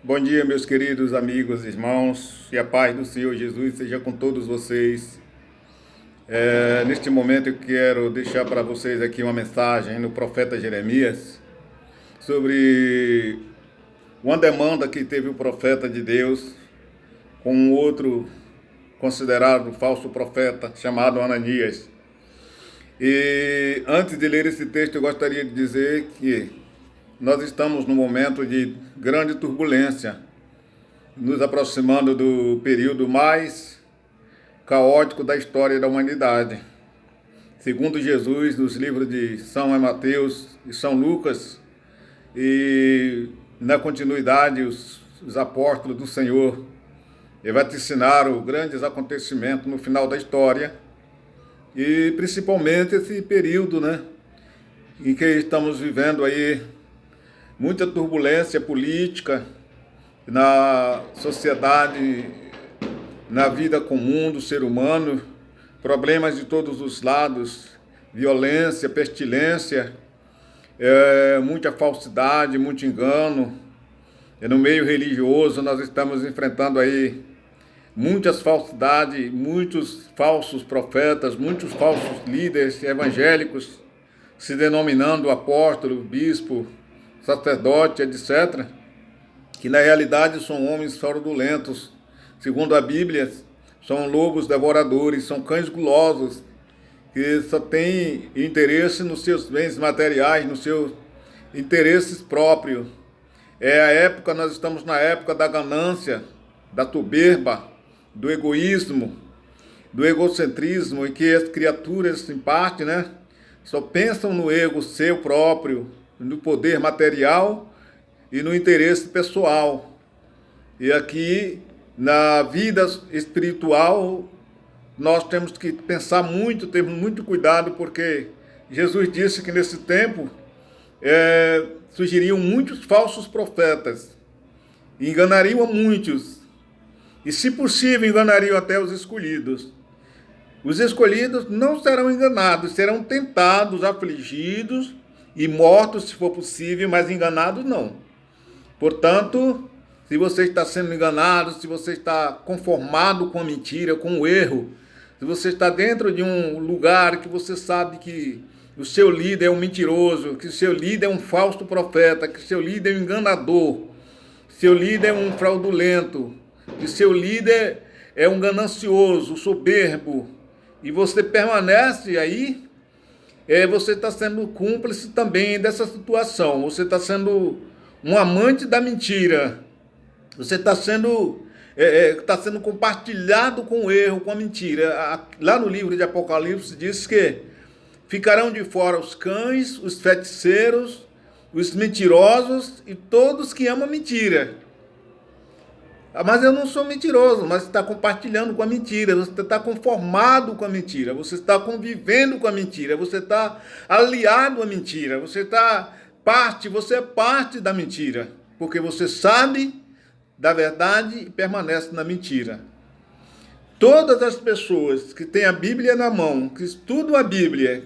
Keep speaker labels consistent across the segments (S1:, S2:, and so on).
S1: Bom dia, meus queridos amigos, irmãos, e a paz do Senhor Jesus seja com todos vocês. Neste momento eu quero deixar para vocês aqui uma mensagem no profeta Jeremias sobre uma demanda que teve o profeta de Deus com um outro considerado falso profeta chamado Ananias. E antes de ler esse texto eu gostaria de dizer que nós estamos num momento de grande turbulência, nos aproximando do período mais caótico da história da humanidade. Segundo Jesus, nos livros de São Mateus e São Lucas, e na continuidade os apóstolos do Senhor vaticinaram grandes acontecimentos no final da história, e principalmente esse período, em que estamos vivendo aí muita turbulência política na sociedade, na vida comum do ser humano, problemas de todos os lados, violência, pestilência, muita falsidade, muito engano. No meio religioso nós estamos enfrentando aí muitas falsidades, muitos falsos profetas, muitos falsos líderes evangélicos se denominando apóstolo, bispo, sacerdote, etc., que na realidade são homens fraudulentos. Segundo a Bíblia, são lobos devoradores, são cães gulosos, que só têm interesse nos seus bens materiais, nos seus interesses próprios. Nós estamos na época da ganância, da soberba, do egoísmo, do egocentrismo, em que as criaturas, em parte, só pensam no ego seu próprio, no poder material e no interesse pessoal. E aqui, na vida espiritual, nós temos que pensar muito, temos muito cuidado, porque Jesus disse que nesse tempo surgiriam muitos falsos profetas, enganariam a muitos, e se possível enganariam até os escolhidos. Os escolhidos não serão enganados, serão tentados, afligidos e mortos, se for possível, mas enganados não. Portanto, se você está sendo enganado, se você está conformado com a mentira, com o erro, se você está dentro de um lugar que você sabe que o seu líder é um mentiroso, que o seu líder é um falso profeta, que o seu líder é um enganador, seu líder é um fraudulento, que seu líder é um ganancioso, soberbo, e você permanece aí, você está sendo cúmplice também dessa situação. Você está sendo um amante da mentira. Você está sendo compartilhado com o erro, com a mentira. Lá no livro de Apocalipse diz que ficarão de fora os cães, os feiticeiros, os mentirosos e todos que amam a mentira. Mas eu não sou mentiroso, mas você está compartilhando com a mentira, você está conformado com a mentira, você está convivendo com a mentira, você está aliado à mentira, você é parte da mentira, porque você sabe da verdade e permanece na mentira. Todas as pessoas que têm a Bíblia na mão, que estudam a Bíblia,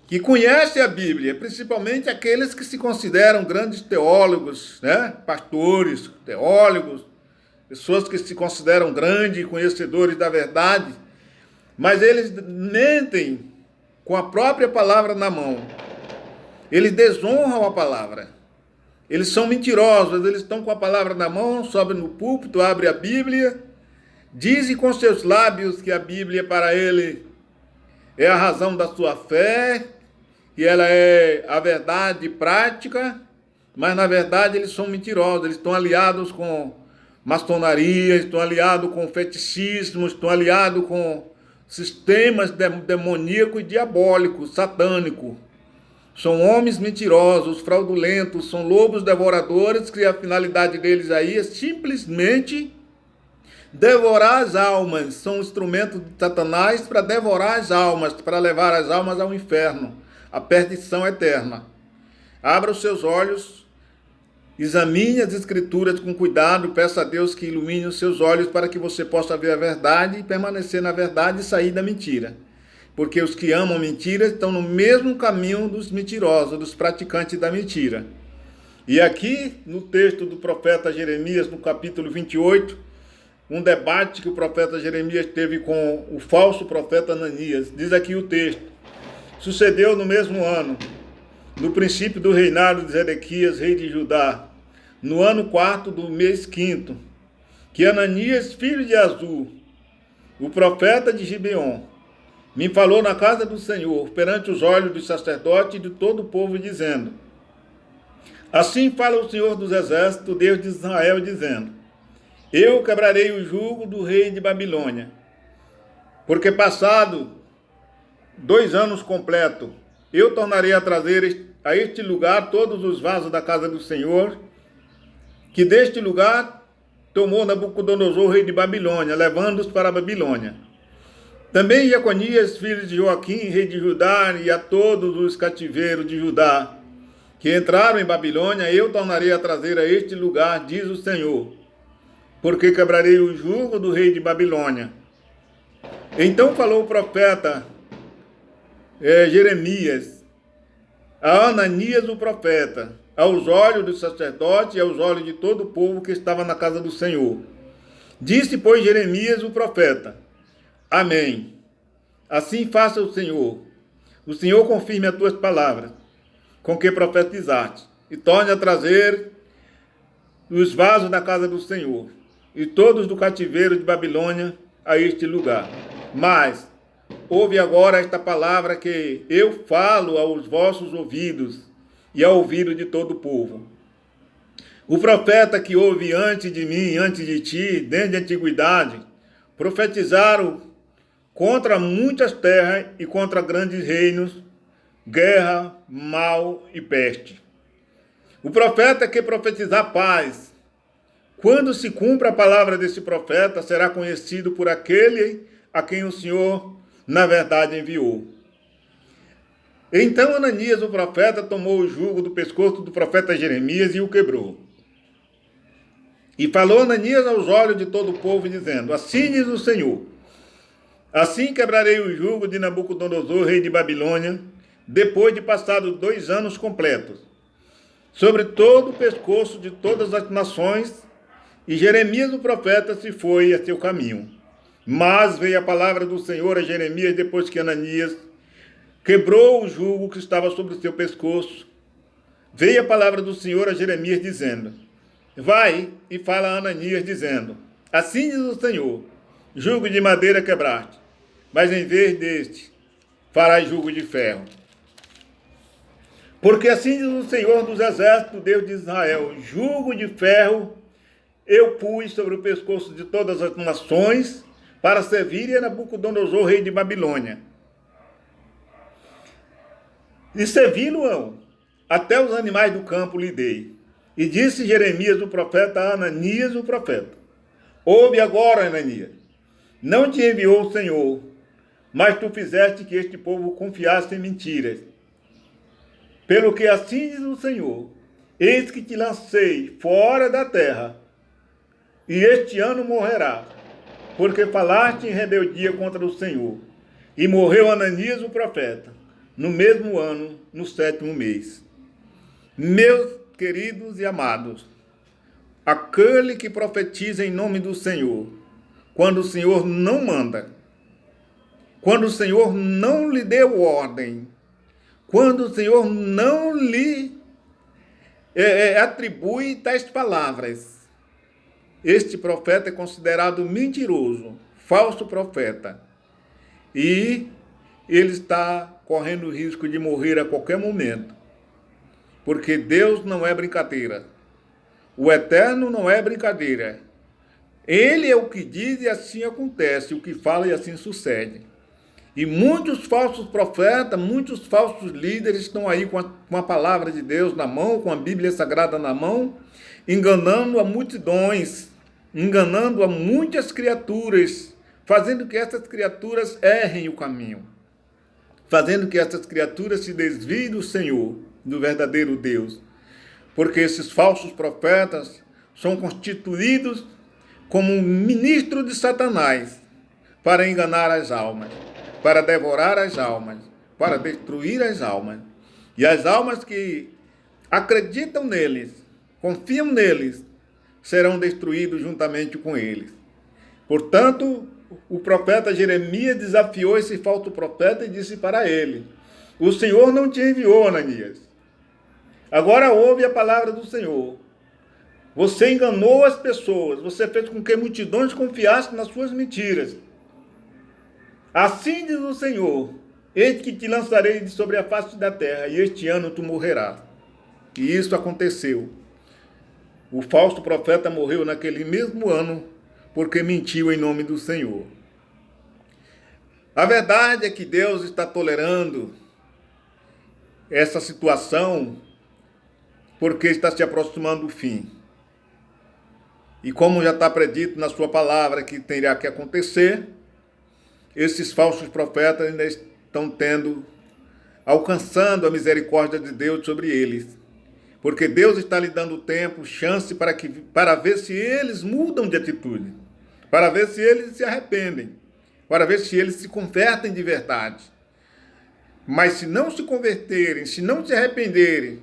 S1: que conhecem a Bíblia, principalmente aqueles que se consideram grandes teólogos, pastores, teólogos, pessoas que se consideram grandes conhecedores da verdade, mas eles mentem com a própria palavra na mão. Eles desonram a palavra. Eles são mentirosos, eles estão com a palavra na mão, sobem no púlpito, abrem a Bíblia, dizem com seus lábios que a Bíblia para ele é a razão da sua fé, que ela é a verdade prática, mas na verdade eles são mentirosos, eles estão aliados com maçonaria, estão aliados com feticismo, estão aliados com sistemas demoníacos e diabólicos, satânicos. São homens mentirosos, fraudulentos, são lobos devoradores, que a finalidade deles aí é simplesmente devorar as almas. São instrumentos de Satanás para devorar as almas, para levar as almas ao inferno, à perdição eterna. Abra os seus olhos, examine as Escrituras com cuidado, peça a Deus que ilumine os seus olhos para que você possa ver a verdade e permanecer na verdade e sair da mentira. Porque os que amam mentira estão no mesmo caminho dos mentirosos, dos praticantes da mentira. E aqui no texto do profeta Jeremias, no capítulo 28, um debate que o profeta Jeremias teve com o falso profeta Ananias. Diz aqui o texto: sucedeu no mesmo ano, no princípio do reinado de Zedequias, rei de Judá, no ano 4 do mês 5º, que Ananias, filho de Azur, o profeta de Gibeon, me falou na casa do Senhor, perante os olhos dos sacerdotes e de todo o povo, dizendo: assim fala o Senhor dos exércitos, Deus de Israel, dizendo: eu quebrarei o jugo do rei de Babilônia, porque passado 2 anos completos, eu tornarei a trazer a este lugar todos os vasos da casa do Senhor, que deste lugar tomou Nabucodonosor, rei de Babilônia, levando-os para a Babilônia. Também Jeconias, filho de Joaquim, rei de Judá, e a todos os cativeiros de Judá, que entraram em Babilônia, eu tornarei a trazer a este lugar, diz o Senhor, porque quebrarei o jugo do rei de Babilônia. Então falou o profeta Jeremias a Ananias o profeta, aos olhos dos sacerdotes e aos olhos de todo o povo que estava na casa do Senhor. Disse, pois, Jeremias o profeta: amém. Assim faça o Senhor confirme as tuas palavras, com que profetizaste, e torne a trazer os vasos da casa do Senhor, e todos do cativeiro de Babilônia a este lugar. Mas ouve agora esta palavra que eu falo aos vossos ouvidos e ao ouvido de todo o povo. O profeta que houve antes de mim, antes de ti, desde a antiguidade, profetizaram contra muitas terras e contra grandes reinos, guerra, mal e peste. O profeta que profetizar paz, quando se cumpra a palavra desse profeta, será conhecido por aquele a quem o Senhor, na verdade, enviou. Então Ananias, o profeta, tomou o jugo do pescoço do profeta Jeremias e o quebrou. E falou Ananias aos olhos de todo o povo, dizendo: assim diz o Senhor, assim quebrarei o jugo de Nabucodonosor, rei de Babilônia, depois de passados 2 anos completos, sobre todo o pescoço de todas as nações. E Jeremias, o profeta, se foi a seu caminho. Mas veio a palavra do Senhor a Jeremias depois que Ananias quebrou o jugo que estava sobre o seu pescoço. Veio a palavra do Senhor a Jeremias dizendo: vai e fala a Ananias dizendo: assim diz o Senhor, jugo de madeira quebraste, mas em vez deste farás jugo de ferro. Porque assim diz o Senhor dos exércitos, Deus de Israel: jugo de ferro eu pus sobre o pescoço de todas as nações, para servirem a Nabucodonosor, rei de Babilônia. E servi-lo-ão, até os animais do campo lhe dei. E disse Jeremias, o profeta, a Ananias, o profeta: ouve agora, Ananias, não te enviou o Senhor, mas tu fizeste que este povo confiasse em mentiras. Pelo que assim diz o Senhor: eis que te lancei fora da terra, e este ano morrerás, porque falaste em rebeldia contra o Senhor. E morreu Ananias o profeta, no mesmo ano, no 7º mês. Meus queridos e amados, aquele que profetiza em nome do Senhor, quando o Senhor não manda, quando o Senhor não lhe deu ordem, quando o Senhor não lhe atribui tais palavras, este profeta é considerado mentiroso, falso profeta. E ele está correndo o risco de morrer a qualquer momento. Porque Deus não é brincadeira. O Eterno não é brincadeira. Ele é o que diz e assim acontece, o que fala e assim sucede. E muitos falsos profetas, muitos falsos líderes estão aí com a palavra de Deus na mão, com a Bíblia Sagrada na mão, enganando a multidões, enganando a muitas criaturas, fazendo que essas criaturas errem o caminho, fazendo que essas criaturas se desviem do Senhor, do verdadeiro Deus. Porque esses falsos profetas são constituídos como ministros de Satanás para enganar as almas, para devorar as almas, para destruir as almas. E as almas que acreditam neles confiam neles, serão destruídos juntamente com eles. Portanto, o profeta Jeremias desafiou esse falso profeta e disse para ele: o Senhor não te enviou, Ananias. Agora ouve a palavra do Senhor. Você enganou as pessoas, você fez com que multidões confiassem nas suas mentiras. Assim diz o Senhor: eis que te lançarei de sobre a face da terra, e este ano tu morrerás. E isso aconteceu. O falso profeta morreu naquele mesmo ano, porque mentiu em nome do Senhor. A verdade é que Deus está tolerando essa situação porque está se aproximando do fim. E como já está predito na sua palavra que terá que acontecer, esses falsos profetas ainda estão alcançando a misericórdia de Deus sobre eles. Porque Deus está lhe dando tempo, chance para ver se eles mudam de atitude, para ver se eles se arrependem, para ver se eles se convertem de verdade. Mas se não se converterem, se não se arrependerem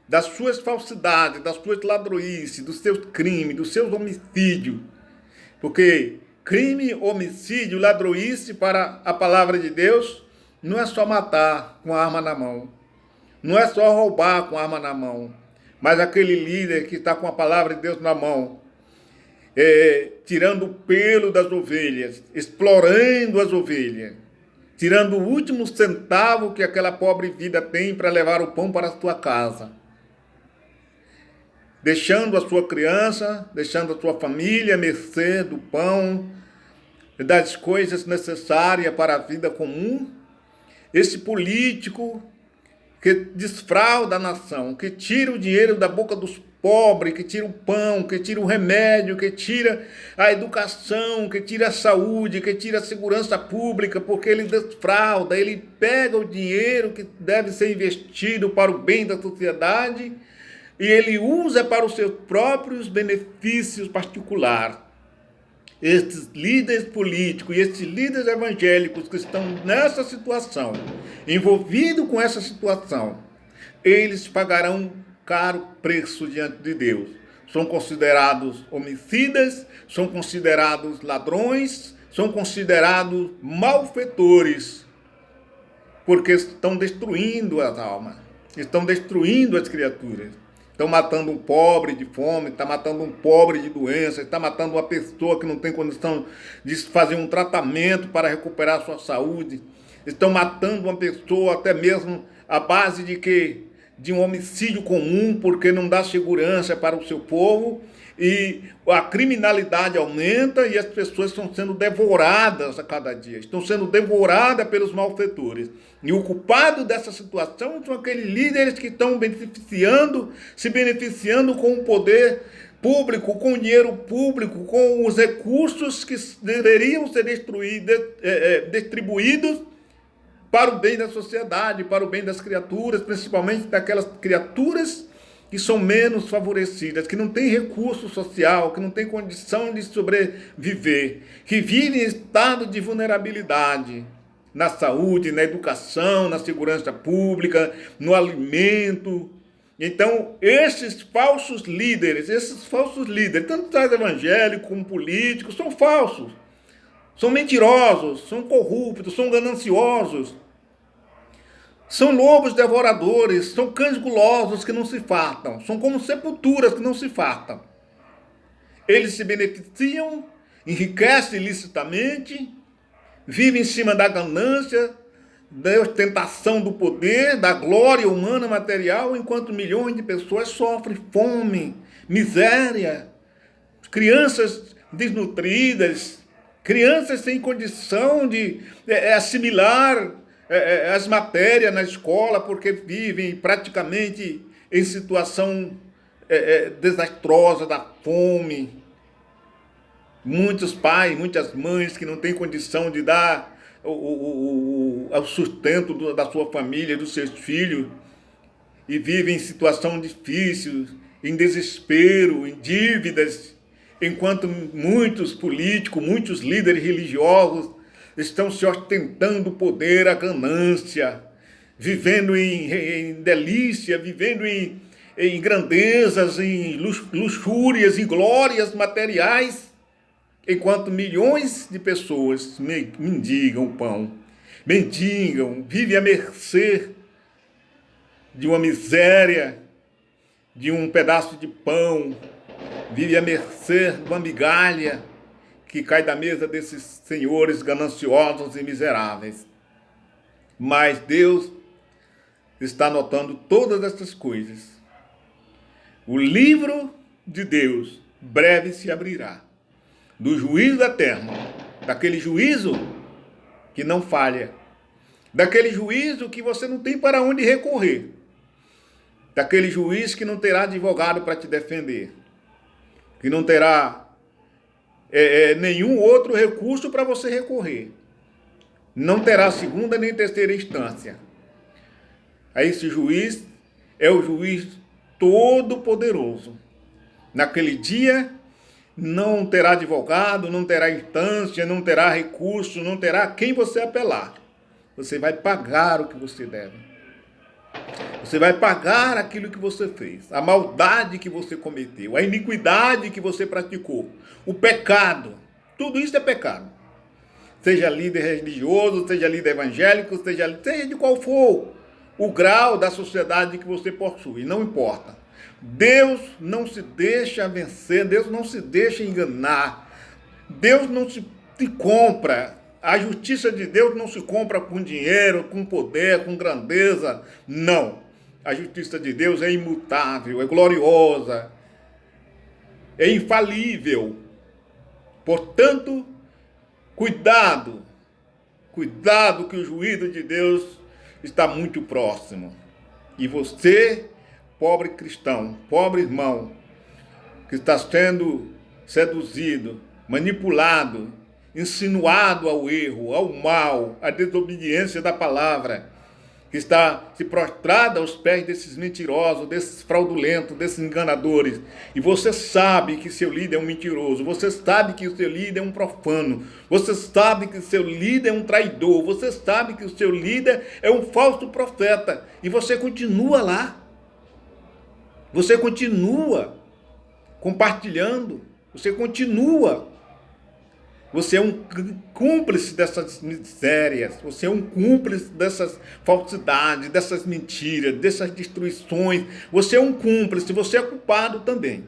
S1: das suas falsidades, das suas ladroices, dos seus crimes, dos seus homicídios, porque crime, homicídio, ladroice para a palavra de Deus não é só matar com a arma na mão, não é só roubar com a arma na mão, mas aquele líder que está com a palavra de Deus na mão, tirando o pelo das ovelhas, explorando as ovelhas, tirando o último centavo que aquela pobre vida tem para levar o pão para a sua casa, deixando a sua criança, deixando a sua família à mercê do pão, das coisas necessárias para a vida comum. Esse político que desfrauda a nação, que tira o dinheiro da boca dos pobres, que tira o pão, que tira o remédio, que tira a educação, que tira a saúde, que tira a segurança pública, porque ele desfrauda, ele pega o dinheiro que deve ser investido para o bem da sociedade e ele usa para os seus próprios benefícios particulares. Estes líderes políticos e estes líderes evangélicos que estão nessa situação, envolvidos com essa situação, eles pagarão caro preço diante de Deus. São considerados homicidas, são considerados ladrões, são considerados malfeitores, porque estão destruindo as almas, estão destruindo as criaturas. Estão matando um pobre de fome, está matando um pobre de doença, está matando uma pessoa que não tem condição de fazer um tratamento para recuperar a sua saúde. Estão matando uma pessoa até mesmo à base de um homicídio comum, porque não dá segurança para o seu povo. E a criminalidade aumenta e as pessoas estão sendo devoradas a cada dia, estão sendo devoradas pelos malfeitores. E o culpado dessa situação são aqueles líderes que estão se beneficiando com o poder público, com o dinheiro público, com os recursos que deveriam ser distribuídos para o bem da sociedade, para o bem das criaturas, principalmente daquelas criaturas que são menos favorecidas, que não têm recurso social, que não têm condição de sobreviver, que vivem em estado de vulnerabilidade na saúde, na educação, na segurança pública, no alimento. Então, esses falsos líderes, tanto evangélicos como políticos, são falsos, são mentirosos, são corruptos, são gananciosos. São lobos devoradores, são cães gulosos que não se fartam, são como sepulturas que não se fartam. Eles se beneficiam, enriquecem ilicitamente, vivem em cima da ganância, da ostentação do poder, da glória humana material, enquanto milhões de pessoas sofrem fome, miséria, crianças desnutridas, crianças sem condição de assimilar as matérias na escola, porque vivem praticamente em situação desastrosa da fome. Muitos pais, muitas mães que não têm condição de dar o sustento da sua família, dos seus filhos, e vivem em situação difícil, em desespero, em dívidas, enquanto muitos políticos, muitos líderes religiosos estão se ostentando o poder, a ganância, vivendo em delícia, vivendo em grandezas, em luxúrias, em glórias materiais, enquanto milhões de pessoas mendigam o pão, mendigam, vivem à mercê de uma miséria, de um pedaço de pão, vive à mercê de uma migalha que cai da mesa desses senhores gananciosos e miseráveis. Mas Deus está notando todas essas coisas. O livro de Deus breve se abrirá, do juízo eterno, daquele juízo que não falha, daquele juízo que você não tem para onde recorrer, daquele juiz que não terá advogado para te defender, que não terá nenhum outro recurso para você recorrer, não terá segunda nem terceira instância. Aí esse juiz é o juiz todo-poderoso. Naquele dia não terá advogado, não terá instância, não terá recurso, não terá quem você apelar. Você vai pagar o que você deve. Você vai pagar aquilo que você fez, a maldade que você cometeu, a iniquidade que você praticou, o pecado. Tudo isso é pecado. Seja líder religioso, seja líder evangélico, seja de qual for o grau da sociedade que você possui, não importa. Deus não se deixa vencer, Deus não se deixa enganar, Deus não se compra. A justiça de Deus não se compra com dinheiro, com poder, com grandeza, não. A justiça de Deus é imutável, é gloriosa, é infalível. Portanto, cuidado que o juízo de Deus está muito próximo. E você, pobre cristão, pobre irmão, que está sendo seduzido, manipulado, insinuado ao erro, ao mal, à desobediência da palavra, que está se prostrado aos pés desses mentirosos, desses fraudulentos, desses enganadores, e você sabe que seu líder é um mentiroso, você sabe que o seu líder é um profano, você sabe que o seu líder é um traidor, você sabe que o seu líder é um falso profeta, e você continua lá, você continua compartilhando, você continua. Você é um cúmplice dessas misérias, você é um cúmplice dessas falsidades, dessas mentiras, dessas destruições. Você é um cúmplice, você é culpado também.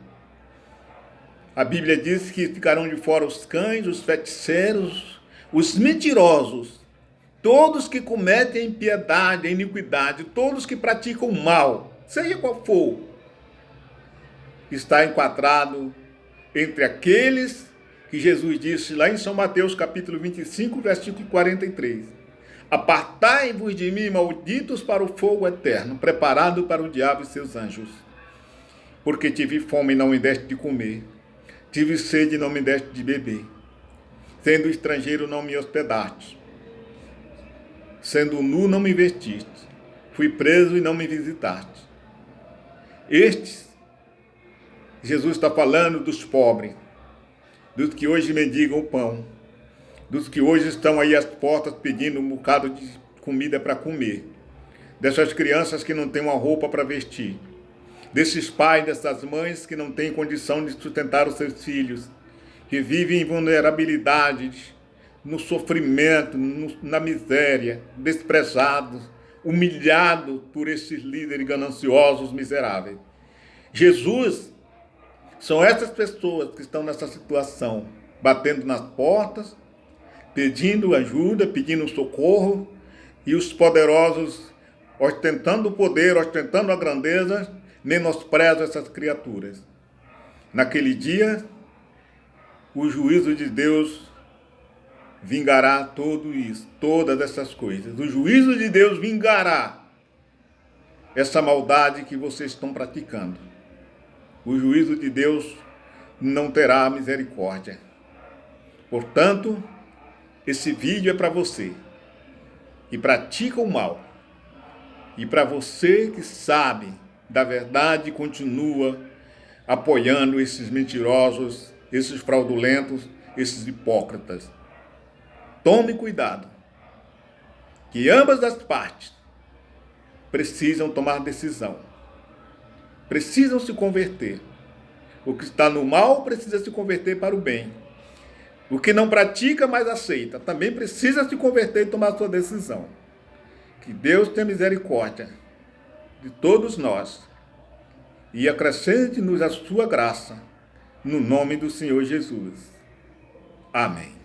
S1: A Bíblia diz que ficarão de fora os cães, os feiticeiros, os mentirosos, todos que cometem a impiedade, a iniquidade, todos que praticam o mal, seja qual for, está enquadrado entre aqueles que Jesus disse lá em São Mateus capítulo 25, versículo 43. Apartai-vos de mim, malditos, para o fogo eterno, preparado para o diabo e seus anjos. Porque tive fome e não me deste de comer, tive sede e não me deste de beber, sendo estrangeiro não me hospedaste, sendo nu não me vestiste, fui preso e não me visitaste. Estes, Jesus está falando dos pobres, dos que hoje mendigam o pão, dos que hoje estão aí às portas pedindo um bocado de comida para comer, dessas crianças que não têm uma roupa para vestir, desses pais, dessas mães que não têm condição de sustentar os seus filhos, que vivem em vulnerabilidade, no sofrimento, na miséria, desprezados, humilhados por esses líderes gananciosos, miseráveis. Jesus, são essas pessoas que estão nessa situação, batendo nas portas, pedindo ajuda, pedindo socorro, e os poderosos, ostentando o poder, ostentando a grandeza, menosprezam essas criaturas. Naquele dia, o juízo de Deus vingará tudo isso, todas essas coisas. O juízo de Deus vingará essa maldade que vocês estão praticando. O juízo de Deus não terá misericórdia. Portanto, esse vídeo é para você que pratica o mal e para você que sabe da verdade e continua apoiando esses mentirosos, esses fraudulentos, esses hipócritas. Tome cuidado, que ambas as partes precisam tomar decisão. precisam se converter. O que está no mal precisa se converter para o bem. O que não pratica, mas aceita, também precisa se converter e tomar sua decisão. Que Deus tenha misericórdia de todos nós e acrescente-nos a sua graça, no nome do Senhor Jesus. Amém.